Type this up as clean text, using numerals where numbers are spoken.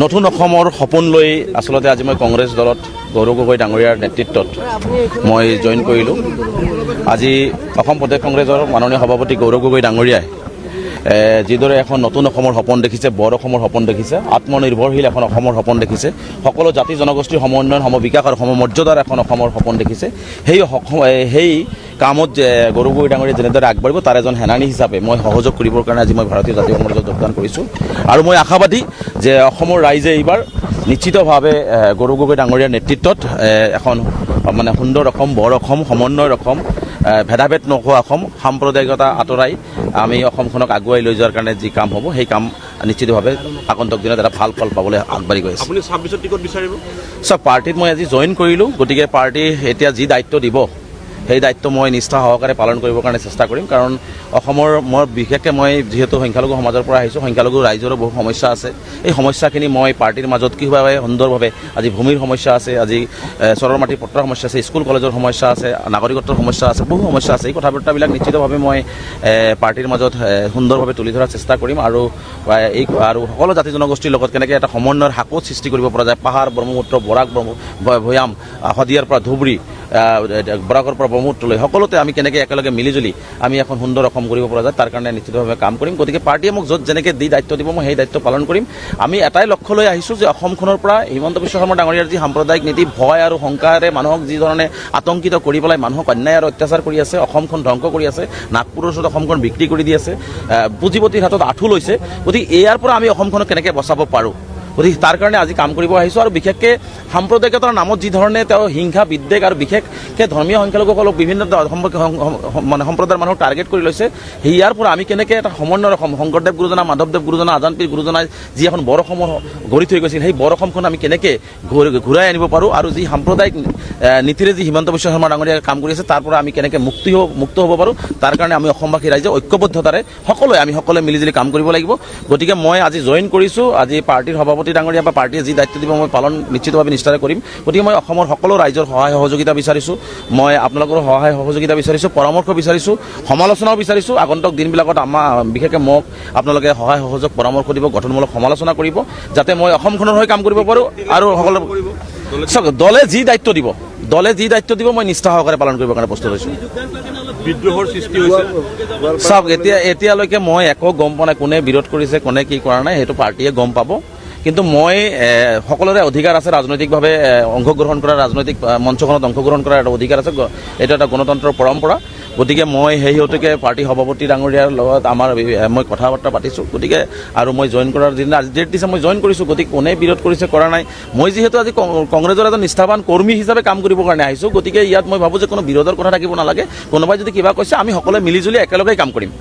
নতুন অসমৰ সপোন লৈ আসলতে আজি মই কংগ্ৰেছ দলত গৌৰৱ গগৈ ডাঙৰীয়াৰ নেতৃত্বত মই জইন কৰিলোঁ। আজি অসম প্ৰদেশ কংগ্ৰেছৰ মাননীয় সভাপতি গৌৰৱ গগৈ ডাঙৰীয়াই যিদৰে এখন নতুন অসমৰ সপোন দেখিছে, বৰ অসমৰ সপোন দেখিছে, আত্মনিৰ্ভৰশীল এখন অসমৰ সপোন দেখিছে, সকলো জাতি জনগোষ্ঠীৰ সমন্বয়ন সমবিকাশ আৰু সমমৰ্যাদাৰ এখন অসমৰ সপোন দেখিছে। সেই কামত গৌৰৱ গগৈ ডাঙৰীয়া যেনেদৰে আগবাঢ়িব তাৰ এজন সেনানী হিচাপে মই সহযোগ কৰিবৰ কাৰণে আজি মই ভাৰতীয় জাতীয় সমাজত যোগদান কৰিছোঁ। আৰু মই আশাবাদী যে অসমৰ ৰাইজে এইবাৰ নিশ্চিতভাৱে গৌৰৱ গগৈ ডাঙৰীয়াৰ নেতৃত্বত এখন মানে সুন্দৰ অসম, বৰ অসম, সমন্বয়ৰ অসম, ভেদাভেদ নোহোৱা অসম, সাম্প্ৰদায়িকতা আঁতৰাই আমি অসমখনক আগুৱাই লৈ যোৱাৰ কাৰণে যি কাম হ'ব সেই কাম নিশ্চিতভাৱে আগন্তুক দিনত এটা ভাল ফল পাবলৈ আগবাঢ়ি গৈ আছে। আপুনি 26ত টিকট বিচাৰিব? চব পাৰ্টিত মই আজি জইন কৰিলোঁ, গতিকে পাৰ্টি এতিয়া যি দায়িত্ব দিব সেই দায়িত্ব মই নিষ্ঠা সহকাৰে পালন কৰিবৰ কাৰণে চেষ্টা কৰিম। কাৰণ অসমৰ বিশেষকৈ মই যিহেতু সংখ্যালঘু সমাজৰ পৰা আহিছোঁ, সংখ্যালঘু ৰাইজৰো বহু সমস্যা আছে। এই সমস্যাখিনি মই পাৰ্টিৰ মাজত কিভাৱে সুন্দৰভাৱে আজি ভূমিৰ সমস্যা আছে, আজি চৰৰ মাটিৰ পট্টাৰ সমস্যা আছে, স্কুল কলেজৰ সমস্যা আছে, নাগৰিকত্বৰ সমস্যা আছে, বহু সমস্যা আছে। এই কথা বাৰ্তাবিলাক নিশ্চিতভাৱে মই পাৰ্টিৰ মাজত সুন্দৰভাৱে তুলি ধৰাৰ চেষ্টা কৰিম। আৰু সকলো জাতি জনগোষ্ঠীৰ লগত কেনেকৈ এটা সমন্বয়ৰ হাকোট সৃষ্টি কৰিব পৰা যায়, পাহাৰ, ব্ৰহ্মপুত্ৰ, বৰাক, ভৈয়াম, শদিয়াৰ পৰা ধুবুৰী, বৰাকৰ পৰা ব্ৰহ্মপুত্ৰলৈ সকলোতে আমি কেনেকৈ একেলগে মিলিজুলি আমি এখন সুন্দৰ অসম কৰিব পৰা যায় তাৰ কাৰণে নিশ্চিতভাৱে কাম কৰিম। গতিকে পাৰ্টিয়ে মোক য'ত যেনেকৈ দায়িত্ব দিব মই সেই দায়িত্ব পালন কৰিম। আমি এটাই লক্ষ্য লৈ আহিছোঁ যে অসমখনৰ পৰা হিমন্ত বিশ্ব শৰ্মা ডাঙৰীয়াৰ যি সাম্প্ৰদায়িক নীতি, ভয় আৰু শংকাৰে মানুহক যি ধৰণে আতংকিত কৰি পেলাই মানুহক অন্যায় আৰু অত্যাচাৰ কৰি আছে, অসমখন ধ্বংস কৰি আছে, নাগপুৰৰ ওচৰত অসমখন বিক্ৰী কৰি দি আছে, পুঁজিপতিৰ হাতত আঁঠু লৈছে। গতিকে ইয়াৰ পৰা আমি অসমখনক কেনেকৈ বচাব পাৰোঁ, গতিকে তাৰ কাৰণে আজি কাম কৰিব আহিছোঁ। আৰু বিশেষকৈ সাম্প্ৰদায়িকতাৰ নামত যি ধৰণে তেওঁ হিংসা বিদ্বেষ আৰু বিশেষকৈ ধৰ্মীয় সংখ্যালঘুসকলক বিভিন্ন মানে সম্প্ৰদায়ৰ মানুহক টাৰ্গেট কৰি লৈছে, ইয়াৰ পৰা আমি কেনেকৈ এটা সমন্বয়ৰ অসম, শংকৰদেৱ গুৰুজনা, মাধৱদেৱ গুৰুজনা, আজানপীৰ গুৰুজনাই যি এখন বৰ অসমৰ গঢ়ি থৈ গৈছিল সেই বৰ অসমখন আমি কেনেকৈ ঘূৰাই আনিব পাৰোঁ, আৰু যি সাম্প্ৰদায়িক নীতিৰে যি হিমন্ত বিশ্ব শৰ্মা ডাঙৰীয়াই কাম কৰি আছে তাৰ পৰা আমি কেনেকৈ মুক্ত হ'ব পাৰোঁ, তাৰ কাৰণে আমি অসমবাসী ৰাইজে ঐক্যবদ্ধতাৰে আমি সকলোৱে মিলিজুলি কাম কৰিব লাগিব। গতিকে মই আজি জইন কৰিছোঁ। আজি পাৰ্টিৰ সভাপতি ডাঙৰীয়া বা পাৰ্টিয়ে যি দায়িত্ব দিব মই পালন নিশ্চিতভাৱে নিষ্ঠাৰে কৰিম। গতিকে মই অসমৰ সকলো ৰাইজৰ সহায় সহযোগিতা বিচাৰিছোঁ, মই আপোনালোকৰ সহায় সহযোগিতা বিচাৰিছোঁ, পৰামৰ্শ বিচাৰিছোঁ, সমালোচনাও বিচাৰিছোঁ। আগন্তুক দিনবিলাকত বিশেষকৈ মোক আপোনালোকে সহায় সহযোগ পৰামৰ্শ দিব, গঠনমূলক সমালোচনা কৰিব, যাতে মই অসমখনৰ হৈ কাম কৰিব পাৰোঁ। আৰু সকলো দলে যি দায়িত্ব দিব মই নিষ্ঠা সহকাৰে পালন কৰিবৰ কাৰণে প্ৰস্তুত হৈছোঁ। বিদ্ৰোহৰ সৃষ্টি হৈছে চাওক, এতিয়ালৈকে মই একো গম পোৱা নাই কোনে বিৰোধ কৰিছে, কোনে কি কৰা নাই, সেইটো পাৰ্টিয়ে গম পাব। কিন্তু মই সকলোৰে অধিকাৰ আছে ৰাজনৈতিকভাৱে অংশগ্ৰহণ কৰা, ৰাজনৈতিক মঞ্চখনত অংশগ্ৰহণ কৰাৰ এটা অধিকাৰ আছে, এইটো এটা গণতন্ত্ৰৰ পৰম্পৰা। গতিকে মই সেই হেতুকে পাৰ্টি সভাপতি ডাঙৰীয়াৰ লগত মই কথা বাৰ্তা পাতিছোঁ। গতিকে আৰু মই জইন কৰাৰ দিনা আজি ডেট দিছে, মই জইন কৰিছোঁ। গতিকে কোনে বিৰোধ কৰিছে, কৰা নাই, মই যিহেতু আজি কংগ্ৰেছৰ এজন নিষ্ঠাৱান কৰ্মী হিচাপে কাম কৰিবৰ কাৰণে আহিছোঁ। গতিকে ইয়াত মই ভাবোঁ যে কোনো বিৰোধৰ কথা থাকিব নালাগে। কোনোবাই যদি কিবা কৈছে আমি সকলোৱে মিলিজুলি একেলগে কাম কৰিম।